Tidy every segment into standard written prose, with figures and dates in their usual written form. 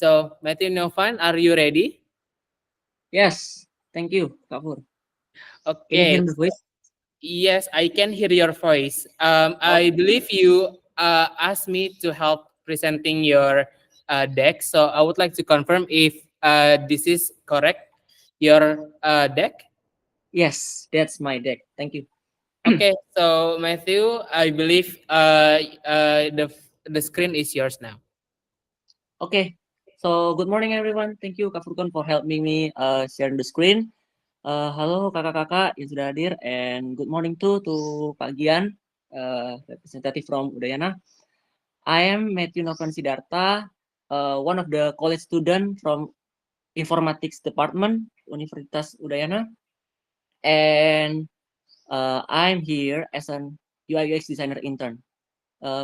So, Matthew Novan, are you ready? Yes, thank you, Kak Pur. Can you Okay. hear the voice? Yes, I can hear your voice. Oh, I believe you asked me to help presenting your deck. So, I would like to confirm if this is correct, your deck. yes, that's my deck. Thank you. Okay. So, Matthew, I believe the screen is yours now. Okay, so good morning everyone. Thank you Kak Furkon for helping me share the screen. Halo kakak-kakak yang sudah hadir, and good morning to Pak Gian, representative from Udayana. I am Matthew Novan Sidarta, one of the college student from Informatics Department, Universitas Udayana, and I'm here as an UI UX designer intern.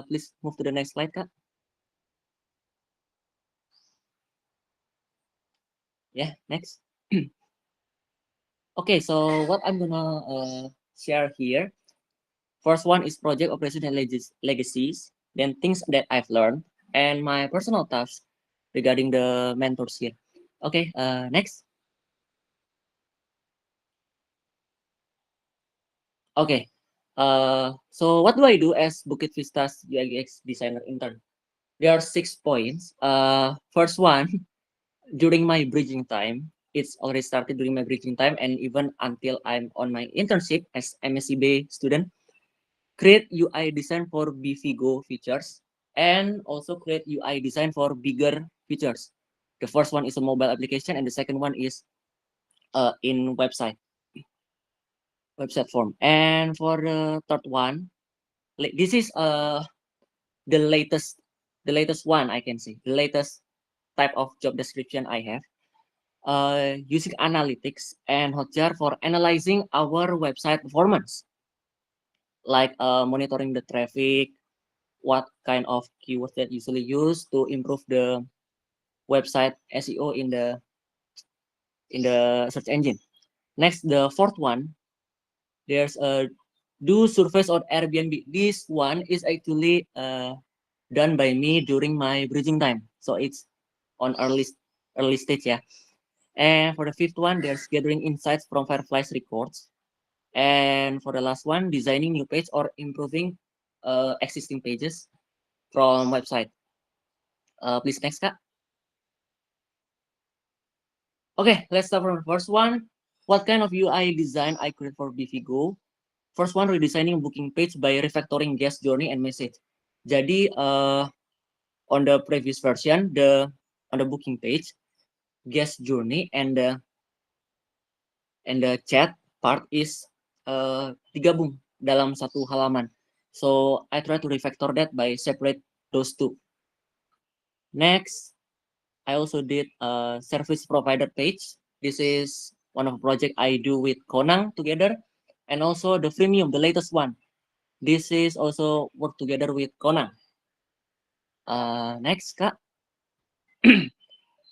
Please move to the next slide, Kak. Yeah, next. Okay, so what I'm gonna share here. First one is project operation and legacies, then things that I've learned, and my personal tasks regarding the mentors here. Okay, next. Okay, so what do I do as Bukit Vista's UX designer intern? There are 6 points. First one, during my bridging time, it's already started during my bridging time, and even until I'm on my internship as MSCB student, create UI design for BVGO features, and also create UI design for bigger features. The first one is a mobile application, and the second one is in website form. And for the third one, this is the latest one I can see, the latest type of job description I have. Using analytics and Hotjar for analyzing our website performance, like monitoring the traffic, what kind of keywords that usually used to improve the website SEO in the search engine. Next, the fourth one, there's a do surveys on Airbnb. This one is actually done by me during my bridging time, so it's on early stage, yeah. And for the fifth one, there's gathering insights from Firefly's records. And for the last one, designing new page or improving existing pages from website. Please next, Kak. Okay, let's start from the first one. What kind of UI design I create for BVGO? First one, redesigning booking page by refactoring guest journey and message. Jadi on the previous version, on the booking page, guest journey and the chat part is digabung dalam satu halaman. So I try to refactor that by separate those two. Next, I also did a service provider page. This is one of the project I do with Konang together, and also the freemium, the latest one. This is also work together with Konang. Next, Kak.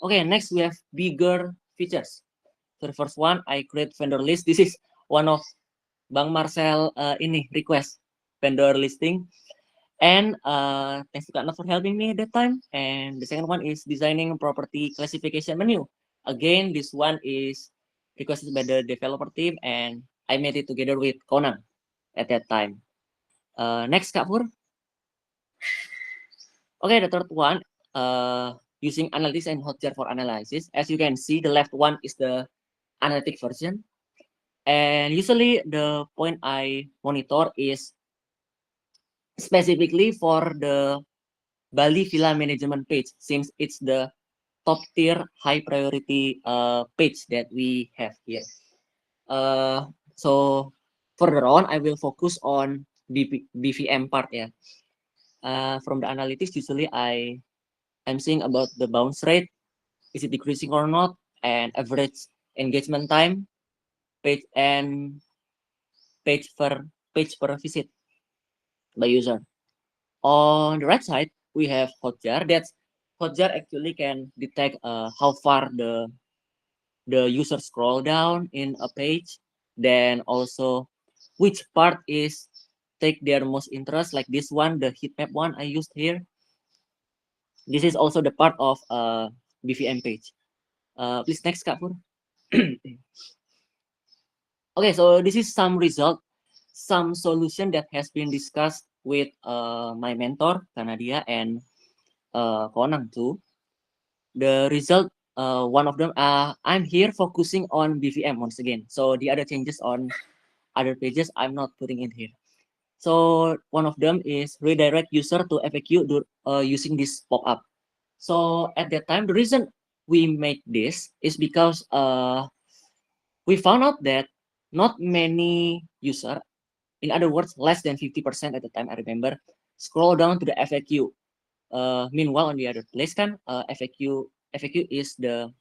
Okay, next we have bigger features. So the first one, I create vendor list. This is one of Bang Marcel ini request vendor listing. And thanks to Kak for helping me at that time. And the second one is designing property classification menu. Again, this one is requested by the developer team, and I made it together with Conan at that time. Next, Kak Pur. Okay, the third one, using analytics and Hotjar for analysis. As you can see, the left one is the analytic version. And usually the point I monitor is specifically for the Bali Villa Management page, since it's the top tier high priority page that we have here. So further on, I will focus on BVM part, yeah. From the analytics, usually I'm seeing about the bounce rate, is it decreasing or not, and average engagement time, page and page per visit by user. On the right side, we have Hotjar. Hotjar actually can detect how far the user scroll down in a page, then also which part is take their most interest, like this one, the heat map one I used here. This is also the part of BVM page. Please next, Kak Pur. Okay, so this is some result, some solution that has been discussed with my mentor, Kanadia, and Konang too. The result, one of them, I'm here focusing on BVM once again. So the other changes on other pages, I'm not putting in here. So one of them is redirect user to FAQ using this pop-up. So at that time, the reason we make this is because we found out that not many user, in other words, less than 50% at the time I remember, scroll down to the FAQ. Meanwhile, on the other place kan, FAQ is the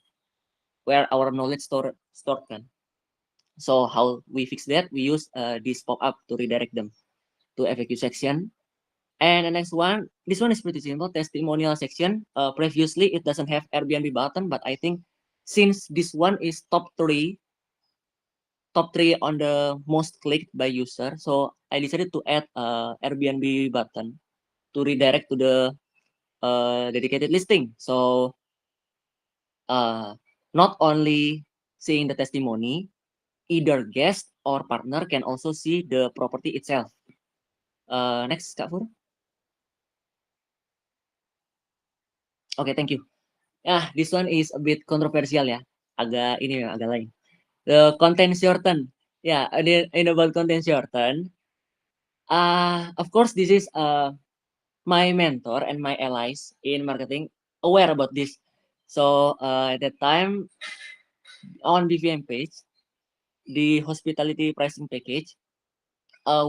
where our knowledge stored kan. So how we fix that? We use this pop-up to redirect them to FAQ section. And the next one, this one is pretty simple, testimonial section. Previously, it doesn't have Airbnb button, but I think since this one is top three on the most clicked by user, so I decided to add Airbnb button to redirect to the dedicated listing. So not only seeing the testimony, either guest or partner can also see the property itself. Next, Kak Fur. Okay, thank you. This one is a bit controversial ya. Agak lain. The content shorten. In about content shorten. Of course, this is my mentor and my allies in marketing aware about this. So at that time on BVM page, the hospitality pricing package,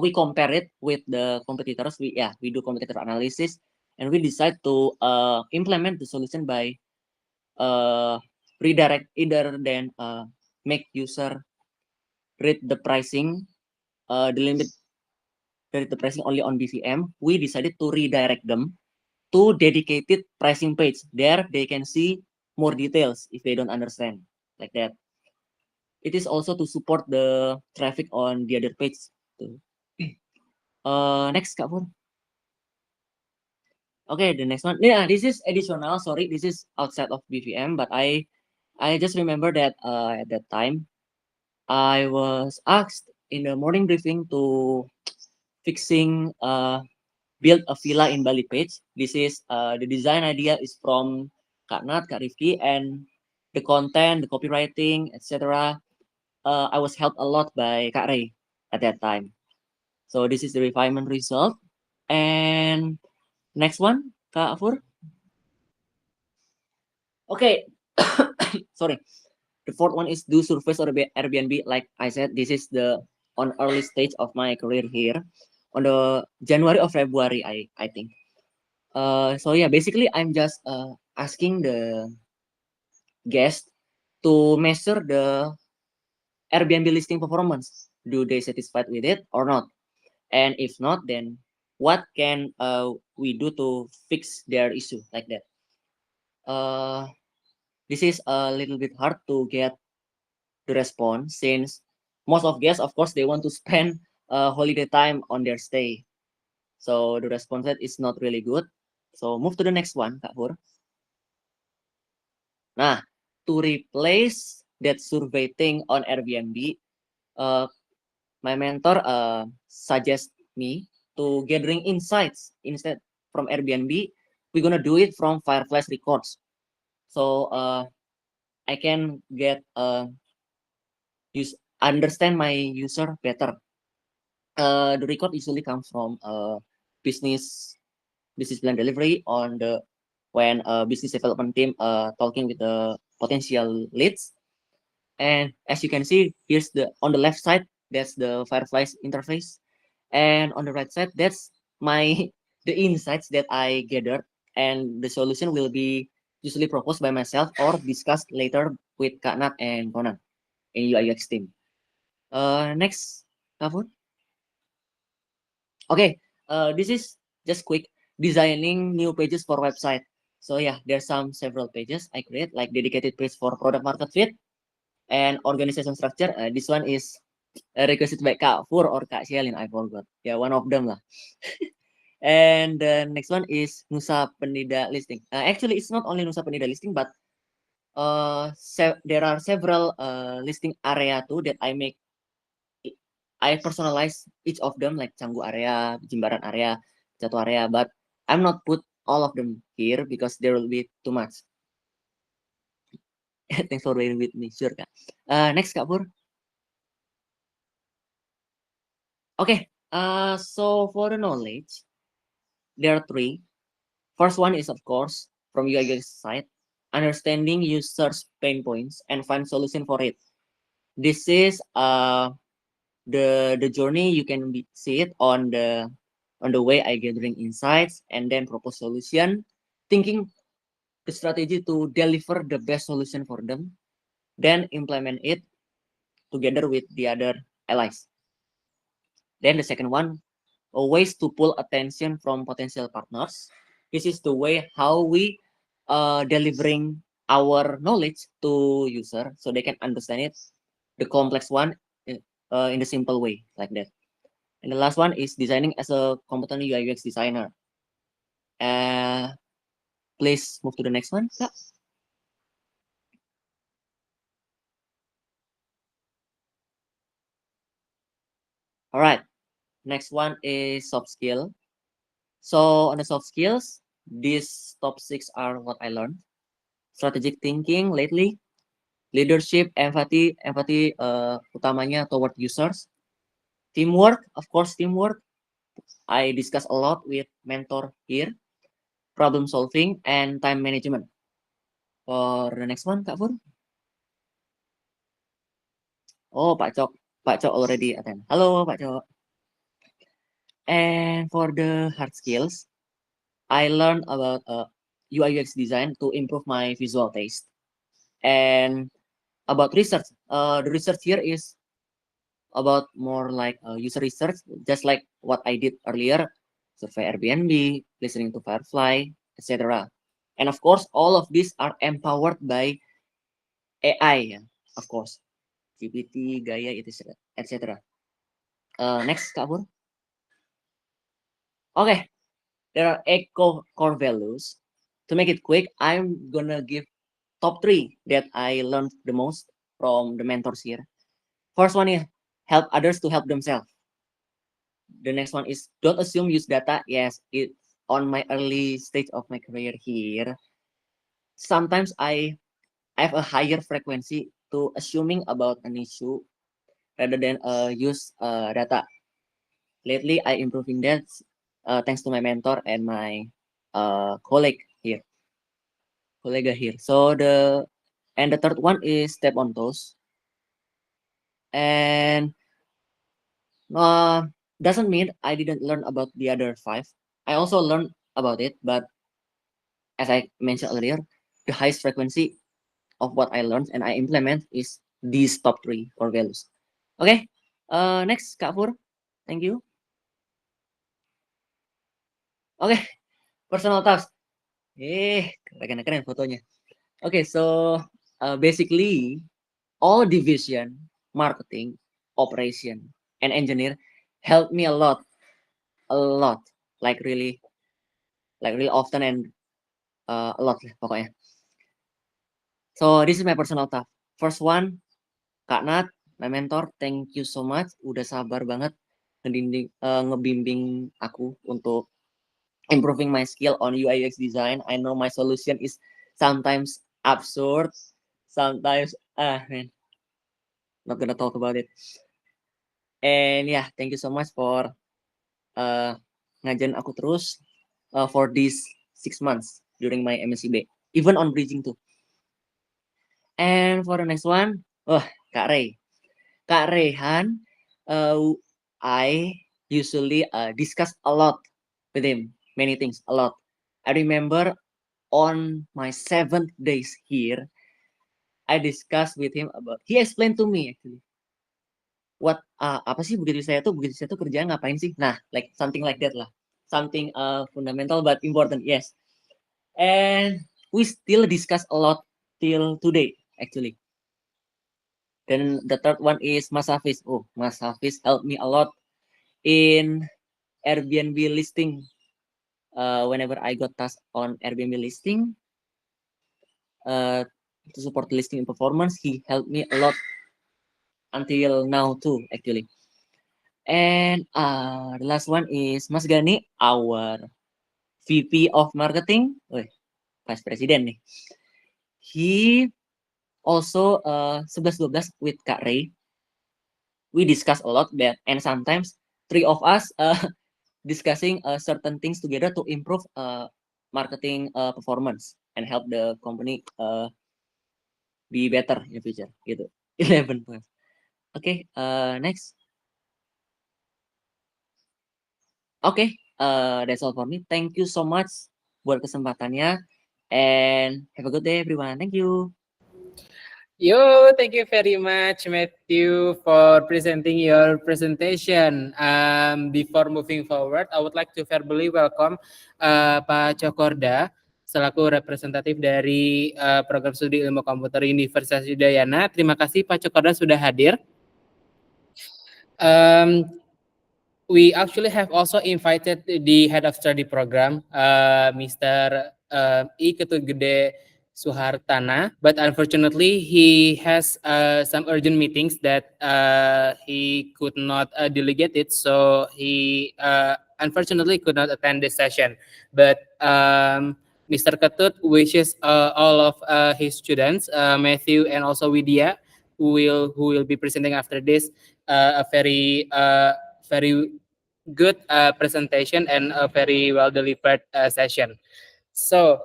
we compare it with the competitors. We do competitor analysis, and we decide to implement the solution by redirect either than make user read the pricing, the limit read the pricing only on BVM. We decided to redirect them to dedicated pricing page. There they can see more details if they don't understand, like that. It is also to support the traffic on the other page too. Next, Kak Pur. Okay, the next one. This is additional. Sorry, this is outside of BVM, but I just remember that at that time I was asked in the morning briefing to fixing build a villa in Bali page. This is the design idea is from Kak Nat, Kak Rifki, and the content, the copywriting, etc. I was helped a lot by Kak Ray at that time. So this is the refinement result. And next one, Kak Afur. Okay, sorry. The fourth one is do surveys or Airbnb. Like I said, this is the on early stage of my career here. On the January or February, I think. So yeah, basically I'm just asking the guest to measure the Airbnb listing performance. Do they satisfied with it or not? And if not, then what can we do to fix their issue like that? This is a little bit hard to get the response since most of guests, of course, they want to spend holiday time on their stay. So the response rate is not really good. So move to the next one, Kak Pur. Nah, to replace that survey thing on Airbnb, my mentor suggest me to gathering insights instead from Airbnb. We're gonna do it from Fireflies records. So I can get understand my user better. The record usually comes from business plan delivery on the when business development team talking with the potential leads. And as you can see, here's on the left side, that's the Fireflies interface. And on the right side, that's the insights that I gathered. And the solution will be usually proposed by myself or discussed later with Kak Nat and Conan in UI UX team. Next, Kavun. Okay, this is just quick designing new pages for website. So yeah, there's several pages I create, like dedicated page for product market fit and organization structure. This one is requested by Kak Fur or Kak Shelin, I forgot. Yeah, one of them lah. And the next one is Nusa Penida listing. Actually, it's not only Nusa Penida listing, but there are several listing area too that I personalize each of them, like Canggu area, Jimbaran area, Jatuh area, but I'm not put all of them here because there will be too much. Thanks for being with me, sure Kak. Next Kak Pur. Okay, so for the knowledge, there are three. First one is, of course, from UI/UX side, understanding users' pain points and find solution for it. This is the journey. You can see it on the way I gathering insights and then propose solution, thinking the strategy to deliver the best solution for them, then implement it together with the other allies. Then the second one, ways to pull attention from potential partners. This is the way how we delivering our knowledge to user so they can understand it, the complex one in the simple way like that. And the last one is designing as a competent UI UX designer. Please move to the next one, Kak. All right, next one is soft skill. So on the soft skills, these top 6 are what I learned. Strategic thinking lately, leadership, empathy utamanya toward users, teamwork, of course, teamwork. I discuss a lot with mentor here, problem solving, and time management. For the next one, Kak Fur. Oh, Pak Cok already attend. Halo, Pak Cok. And for the hard skills, I learned about UI UX design to improve my visual taste. And about research, the research here is about more like user research, just like what I did earlier, survey Airbnb, listening to Firefly, etc. And of course, all of these are empowered by AI, of course, GPT, Gaia, etc. Next, Kak Pur. Okay, there are 8 core values. To make it quick, I'm gonna give top 3 that I learned the most from the mentors here. First one is help others to help themselves. The next one is don't assume, use data. Yes, it's on my early stage of my career here. Sometimes I have a higher frequency to assuming about an issue rather than use data. Lately, I improving that thanks to my mentor and my colleague here. So the third one is step on toes. And doesn't mean I didn't learn about the other 5. I also learned about it, but as I mentioned earlier, the highest frequency of what I learned and I implement is these top 3 core values. Okay, next Kak Fur, thank you. Okay, personal task. Keren fotonya. Okay, so basically all division, marketing, operation, and engineer helped me a lot, like really often and a lot pokoknya. So this is my personal task. First one, Kak Nat, my mentor, thank you so much. Udah sabar banget ngebimbing aku untuk improving my skill on UI UX design. I know my solution is sometimes absurd, sometimes man, not gonna talk about it. And yeah, thank you so much for ngajarin aku terus for these 6 months during my MSCB, even on bridging too. And for the next one, Kak Ray. Kak Rehan, I usually discuss a lot with him, many things, a lot. I remember on my 7th days here, I discussed with him about, he explained to me actually, apa sih begitu saya tuh kerjaan ngapain sih? Nah, like something like that lah. Something fundamental but important, yes. And we still discuss a lot till today, actually. Then the third one is Mas Hafiz. Oh, Mas Hafiz helped me a lot in Airbnb listing. Whenever I got task on Airbnb listing, to support listing and performance. He helped me a lot until now too, actually. And the last one is Mas Gani, our VP of Marketing, Vice President nih. He also 11-12 with Kak Ray. We discuss a lot that, and sometimes three of us discussing certain things together to improve marketing performance and help the company be better in the future. Gitu. 11 points. Okay, next. Okay, that's all for me. Thank you so much buat kesempatannya, and have a good day everyone. Thank you. Yo, thank you very much, Matthew, for presenting your presentation. Before moving forward, I would like to verbally welcome Pak Cokorda selaku representatif dari program studi ilmu komputer Universitas Udayana. Terima kasih Pak Cokorda sudah hadir. We actually have also invited the head of study program, Mr. I Ketugede Suhartana, but unfortunately he has some urgent meetings that he could not delegate it, so he unfortunately could not attend this session. But Mr. Ketut wishes all of his students, Matthew and also Widya, who will be presenting after this, a very good presentation and a very well delivered session. So,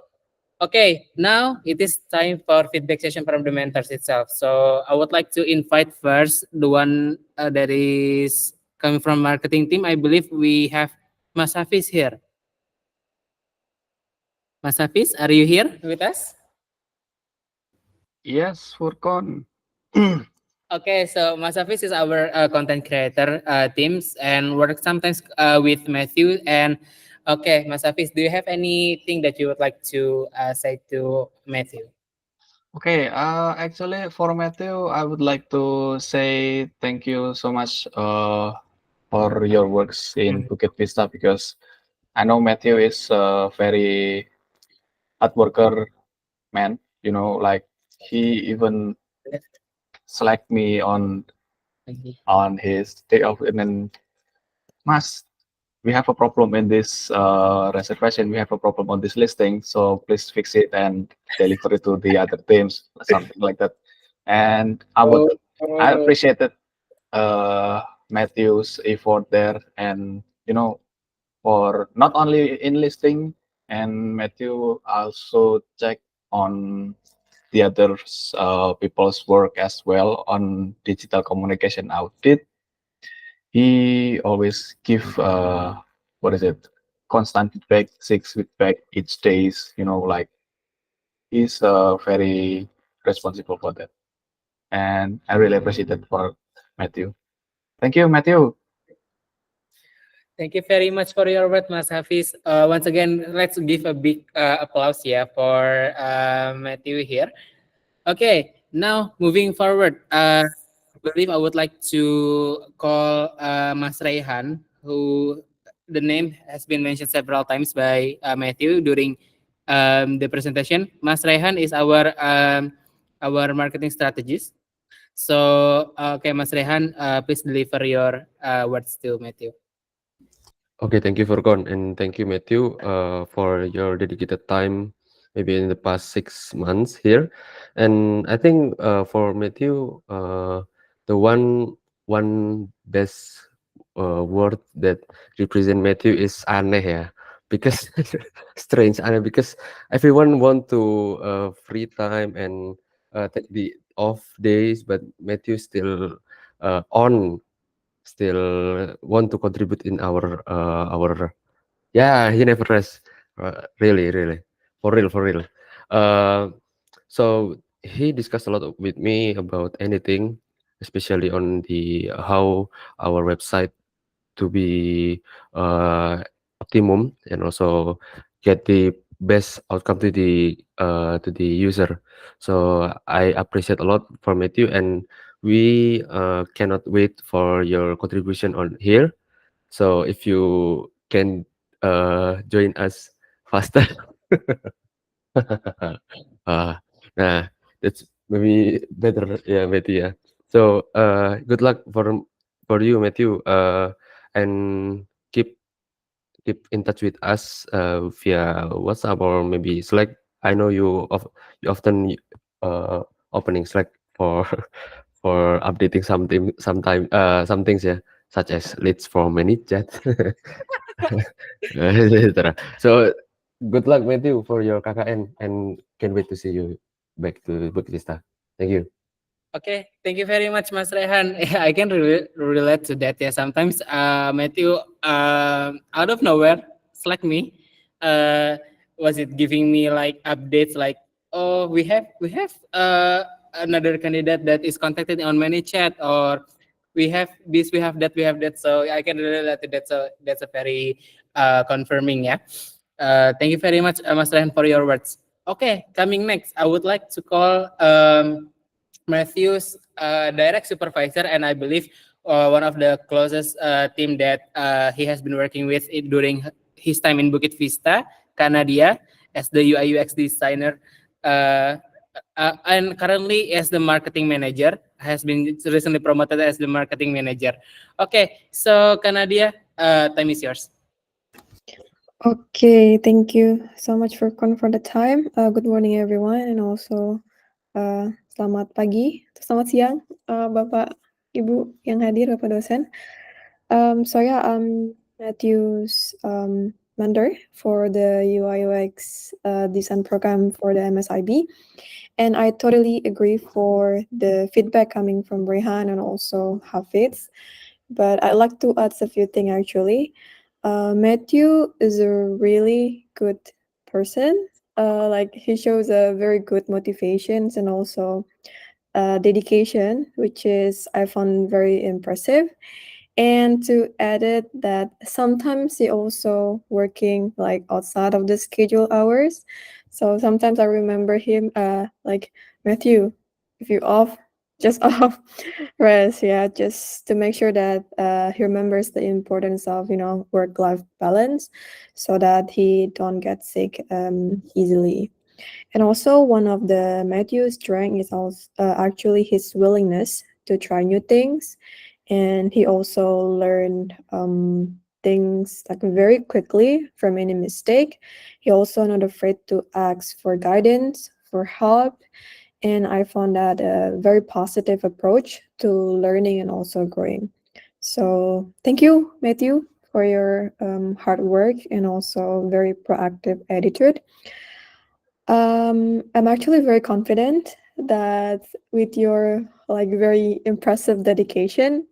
okay, now it is time for feedback session from the mentors itself. So, I would like to invite first the one that is coming from marketing team. I believe we have Mas Hafiz here. Mas Hafiz, are you here with us? Yes, Furkon. Okay, so Mas Hafiz is our content creator teams and work sometimes with Matthew. And okay, Mas Hafiz, do you have anything that you would like to say to Matthew? Okay, actually for Matthew, I would like to say thank you so much for your works in Bukit Vista, because I know Matthew is a very hard worker man, like he even select me on his day off, and then Mas, we have a problem in this reservation. We have a problem on this listing, so please fix it and deliver it to the other teams, something like that. And I appreciated Matthew's effort there, and for not only in listing, and Matthew also check on the other people's work as well on digital communication audit. He always give what is it, constant feedback, 6 feedback each days, like he's very responsible for that, and I really appreciate it for Matthew. Thank you, Matthew. Thank you very much for your word, Mas Hafiz. Once again, let's give a big applause, for Matthew here. Okay, now moving forward, I believe I would like to call Mas Raihan, who the name has been mentioned several times by Matthew during the presentation. Mas Raihan is our marketing strategist. So, okay, Mas Rehan, please deliver your words to Matthew. Okay, thank you, Furkon, and thank you, Matthew, for your dedicated time, maybe in the past 6 months here. And I think for Matthew, the one best word that represent Matthew is aneh, yeah, because strange, aneh, because everyone want to free time and take the off days, but Matthew still on. Still want to contribute in our yeah, he never rests, really for real. So he discussed a lot with me about anything, especially on the how our website to be optimum and also get the best outcome to the user. So I appreciate a lot for Matthew, and we cannot wait for your contribution on here. So if you can join us faster. Nah, That's maybe better. Yeah, Matthew. Yeah. So good luck for you, Matthew. And keep in touch with us via WhatsApp or maybe Slack. I know you often opening Slack for for updating some things, yeah, such as leads for ManyChat, etc. So good luck Matthew for your KKN and can't wait to see you back to Bukit Vista. Thank you. Okay, thank you very much, Mas Rehan. I can relate to that. Yeah, sometimes Matthew, out of nowhere, Slack me. Uh, was it giving me like updates like, oh, we have another candidate that is contacted on ManyChat, or we have this, we have that, we have that. So I can relate to that. So that's a very confirming. Yeah. Thank you very much, Mas Rehan, for your words. Okay, coming next, I would like to call Matthew's direct supervisor, and I believe one of the closest team that he has been working with during his time in Bukit Vista, Kanadia, as the UI UX designer, and currently as the marketing manager, has been recently promoted as the marketing manager. Okay, so Kanadia, time is yours. Okay, thank you so much for the time. Good morning everyone, and also selamat pagi, selamat siang, Bapak, Ibu yang hadir, Bapak dosen. So yeah, I'm Matthew's mentor for the UI UX design program for the MSIB, and I totally agree for the feedback coming from Rehan and also Hafiz. But I'd like to add a few things actually. Matthew is a really good person. Like he shows a very good motivations and also dedication, which is I found very impressive. And to add it that sometimes he also working like outside of the schedule hours. So sometimes I remember him like Matthew, if you off, just off rest, yeah, just to make sure that he remembers the importance of work-life balance, so that he don't get sick easily. And also one of the Matthew's strength is also actually his willingness to try new things, and he also learned things like very quickly from any mistake. He also not afraid to ask for guidance, for help, and I found that a very positive approach to learning and also growing. So thank you, Matthew, for your hard work and also very proactive attitude. I'm actually very confident that with your like very impressive dedication,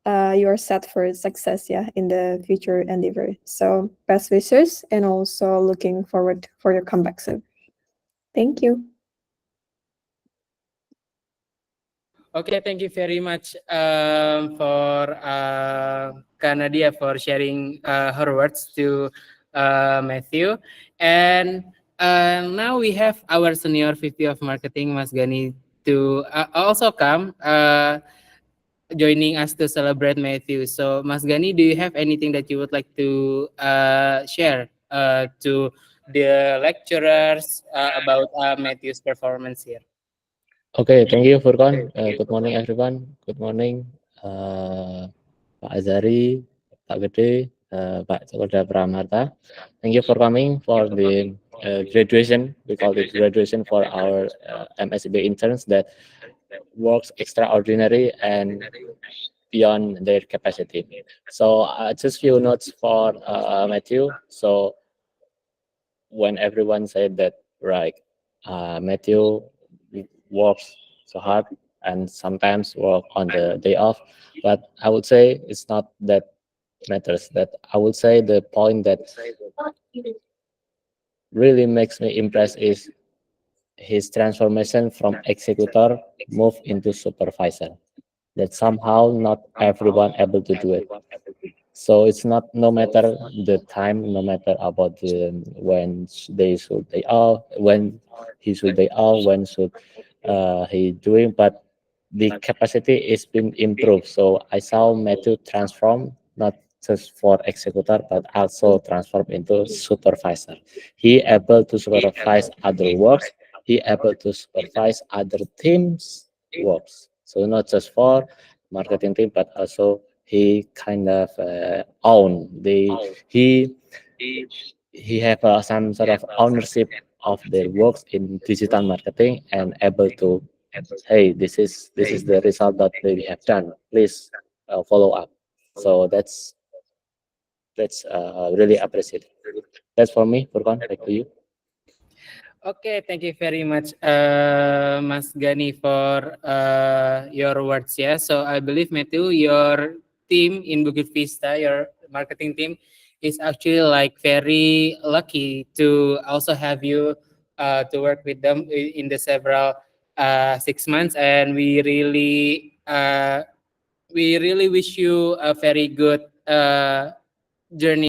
you are set for success, yeah, in the future endeavor. So best wishes, and also looking forward for your comeback soon. Thank you. Okay, thank you very much for Kanadia for sharing her words to Matthew. And now we have our senior VP of marketing, Mas Gani, to also come joining us to celebrate Matthew. So, Mas Gani, do you have anything that you would like to share to the lecturers about Matthew's performance here? Okay, thank you, Furqan. Good morning, everyone. Good morning, Pak Azari, Pak Gede, Pak Cokoda Pramarta. Thank you for coming for the graduation. We call it graduation for our MSB interns that works extraordinary and beyond their capacity. So just few notes for Matthew. So when everyone said that, right, Matthew works so hard and sometimes work on the day off, but I would say it's not that matters. That I would say the point that really makes me impressed is his transformation from executor move into supervisor. That somehow not everyone able to do it. So it's not, no matter the time, no matter about the when they should day off, when he should day off, when should he doing, but the capacity is been improved. So I saw Matthew transform not just for executor but also transform into supervisor. He able to supervise other works he able to supervise other teams works. So not just for marketing team, but also he kind of own he have some sort of ownership of their works in digital marketing and able to, hey, this is the result that we have done. Please follow up. So that's really appreciated. That's for me, Furqan. Back to you. Okay, thank you very much, Mas Gani, for your words. Yeah, so I believe Matthew, your team in Bukit Vista, your marketing team, is actually like very lucky to also have you to work with them in the several 6 months, and we really wish you a very good journey